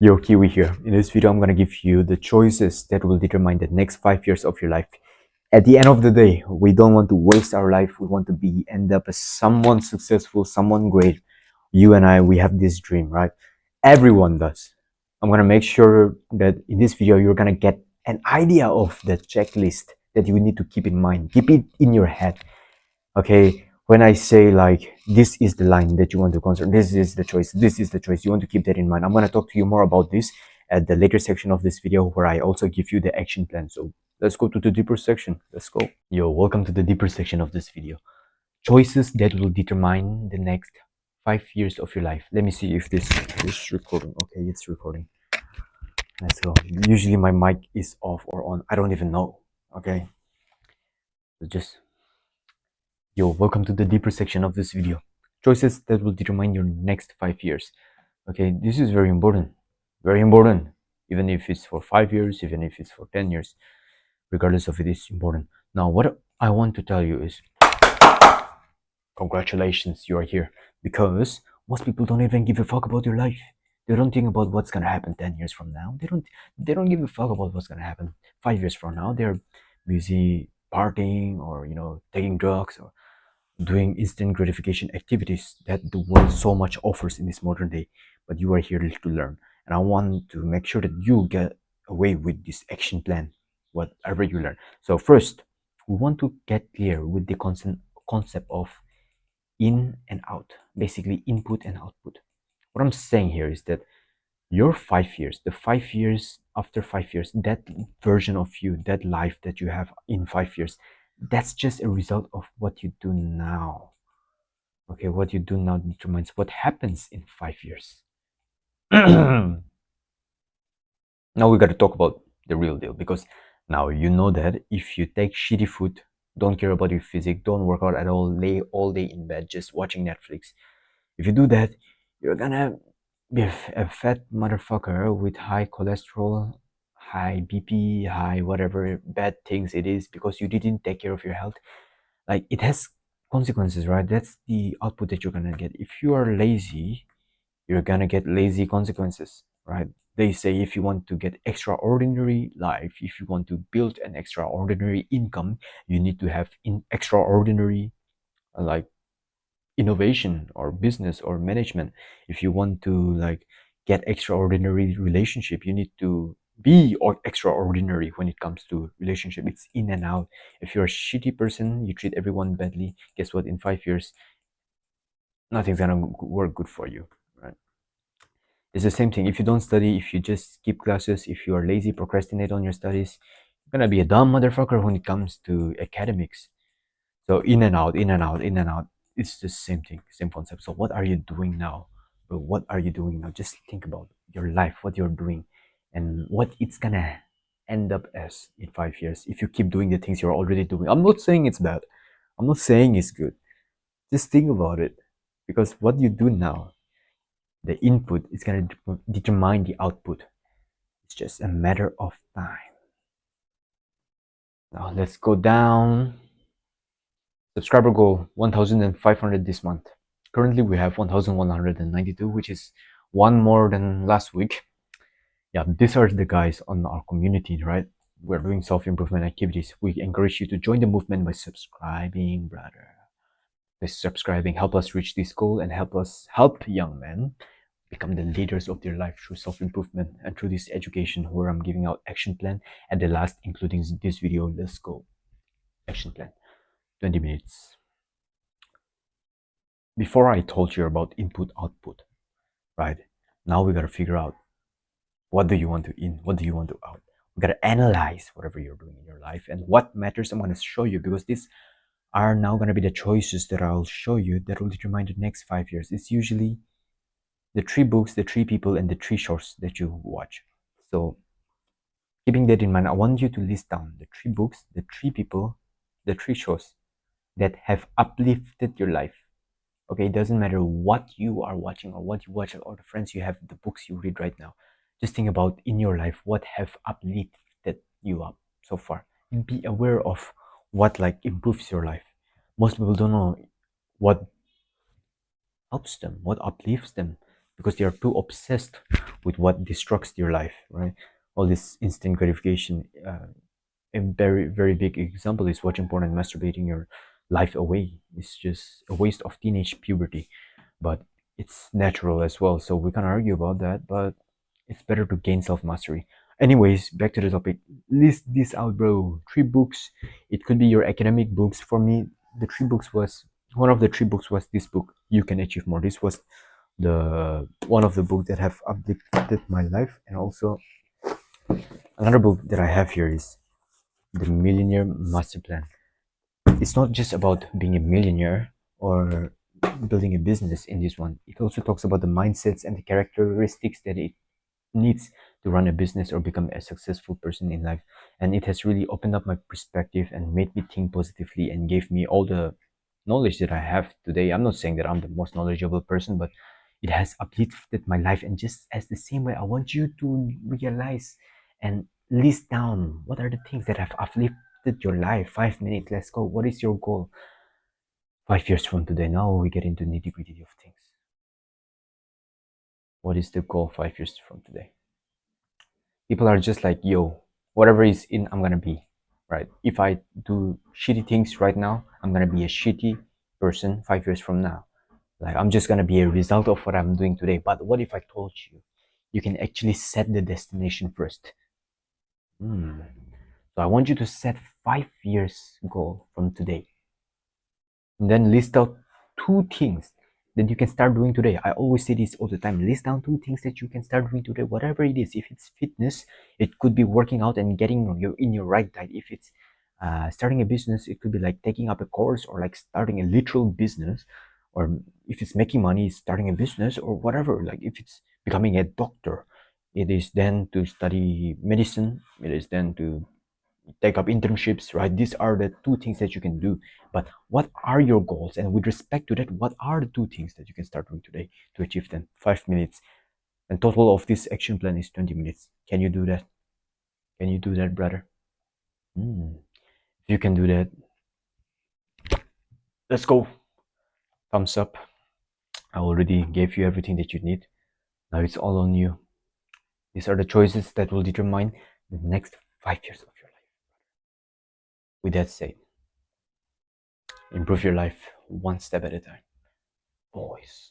Yo, Kiwi here. In this video, I'm gonna give you the choices that will determine the next 5 years of your life. At the end of the day, we don't want to waste our life. We want to end up as someone successful, someone great. You and I, we have this dream, right? Everyone does. I'm gonna make sure that in this video, you're gonna get an idea of the checklist that you need to keep in mind. Keep it in your head. Okay, when I say like this is the line that you want to consider, this is the choice, you want to keep that in mind. I'm going to talk to you more about this at the later section of this video, where I also give you the action plan. So let's go to the deeper section. Let's go. Yo, welcome to the deeper section of this video. Choices that will determine the next 5 years of your life. Let me see if this is recording. Okay, it's recording. Let's go. Usually my mic is off or on, I don't even know. Okay, so just Yo, welcome to the deeper section of this video. Choices that will determine your next 5 years. Okay, this is very important. Very important. Even if it's for 5 years, even if it's for 10 years, regardless of it is important. Now, what I want to tell you is congratulations, you are here. Because most people don't even give a fuck about your life. They don't think about what's gonna happen 10 years from now. They don't give a fuck about what's gonna happen 5 years from now. They're busy partying or taking drugs or doing instant gratification activities that the world so much offers in this modern day. But you are here to learn, and I want to make sure that you get away with this action plan, whatever you learn. So first, we want to get clear with the concept of in and out, basically input and output. What I'm saying here is that your 5 years, the 5 years after 5 years, that version of you, that life that you have in 5 years, that's just a result of what you do now. Okay, what you do now determines what happens in 5 years. Now we got to talk about the real deal, because now you know that if you take shitty food, don't care about your physique, don't work out at all, lay all day in bed just watching Netflix, if you do that, you're gonna be a fat motherfucker with high cholesterol, high BP, high whatever bad things it is, because you didn't take care of your health. Like, it has consequences, right? That's the output that you're gonna get. If you are lazy, you're gonna get lazy consequences, right? They say if you want to get extraordinary life, if you want to build an extraordinary income, you need to have extraordinary like innovation or business or management. If you want to like get extraordinary relationship, you need to be extraordinary when it comes to relationship. It's in and out. If you're a shitty person, you treat everyone badly, guess what? In 5 years, nothing's gonna work good for you, right? It's the same thing. If you don't study, if you just skip classes, if you are lazy, procrastinate on your studies, you're gonna be a dumb motherfucker when it comes to academics. So in and out, in and out, in and out. It's the same thing, same concept. So what are you doing now? But what are you doing now? Just think about your life, what you're doing, and what it's gonna end up as in 5 years if you keep doing the things you're already doing. I'm not saying it's bad. I'm not saying it's good. Just think about it. Because what you do now, the input is gonna determine the output. It's just a matter of time. Now let's go down. Subscriber goal 1,500 this month. Currently we have 1,192, which is one more than last week. Yeah, these are the guys on our community, right? We're doing self-improvement activities. We encourage you to join the movement by subscribing, brother. By subscribing, help us reach this goal and help us help young men become the leaders of their life through self-improvement and through this education, where I'm giving out action plan at the last, including this video. Let's go. Action plan. 20 minutes. Before I told you about input output, right? Now we got to figure out, what do you want to in, what do you want to out. We got to analyze whatever you're doing in your life and what matters. I'm going to show you, because these are now going to be the choices that I'll show you that will determine the next 5 years. It's usually the 3 books, the 3 people, and the 3 shows that you watch. So keeping that in mind, I want you to list down the 3 books, the 3 people, the 3 shows that have uplifted your life. Okay, it doesn't matter what you are watching or what you watch or the friends you have, the books you read right now. Just think about in your life what have uplifted you up so far. And be aware of what like improves your life. Most people don't know what helps them, what uplifts them, because they are too obsessed with what destructs your life, right? All this instant gratification. A very very big example is watching porn and masturbating your life away. It's just a waste of teenage puberty, but it's natural as well. So we can argue about that, but it's better to gain self mastery. Anyways, back to the topic. List this out, bro. 3 books. It could be your academic books. For me, the 3 books was one of the 3 books was this book. You Can Achieve More. This was the one of the books that have uplifted my life, and also another book that I have here is The Millionaire Master Plan. It's not just about being a millionaire or building a business in this one. It also talks about the mindsets and the characteristics that it needs to run a business or become a successful person in life. And it has really opened up my perspective and made me think positively and gave me all the knowledge that I have today. I'm not saying that I'm the most knowledgeable person, but it has uplifted my life. And just as the same way, I want you to realize and list down what are the things that have uplifted your life. 5 minutes, let's go. What is your goal 5 years from today? Now we get into nitty gritty of things. What is the goal 5 years from today? People are just like, yo, whatever is in, I'm gonna be, right? If I do shitty things right now, I'm gonna be a shitty person 5 years from now. Like, I'm just gonna be a result of what I'm doing today. But what if I told you, you can actually set the destination first? So I want you to set 5 years goal from today, and then list out 2 things that you can start doing today. I always say this all the time. List down 2 things that you can start doing today, whatever it is. If it's fitness, it could be working out and getting your right diet. If it's starting a business, it could be like taking up a course or like starting a literal business. Or if it's making money, starting a business or whatever. Like if it's becoming a doctor, it is then to study medicine. It is then to take up internships, right? These are the 2 things that you can do. But what are your goals? And with respect to that, what are the 2 things that you can start doing today to achieve them? 5 minutes. And total of this action plan is 20 minutes. Can you do that? Can you do that, brother? If you can do that, let's go. Thumbs up. I already gave you everything that you need. Now it's all on you. These are the choices that will determine the next 5 years of your life. With that said, improve your life one step at a time. Boys.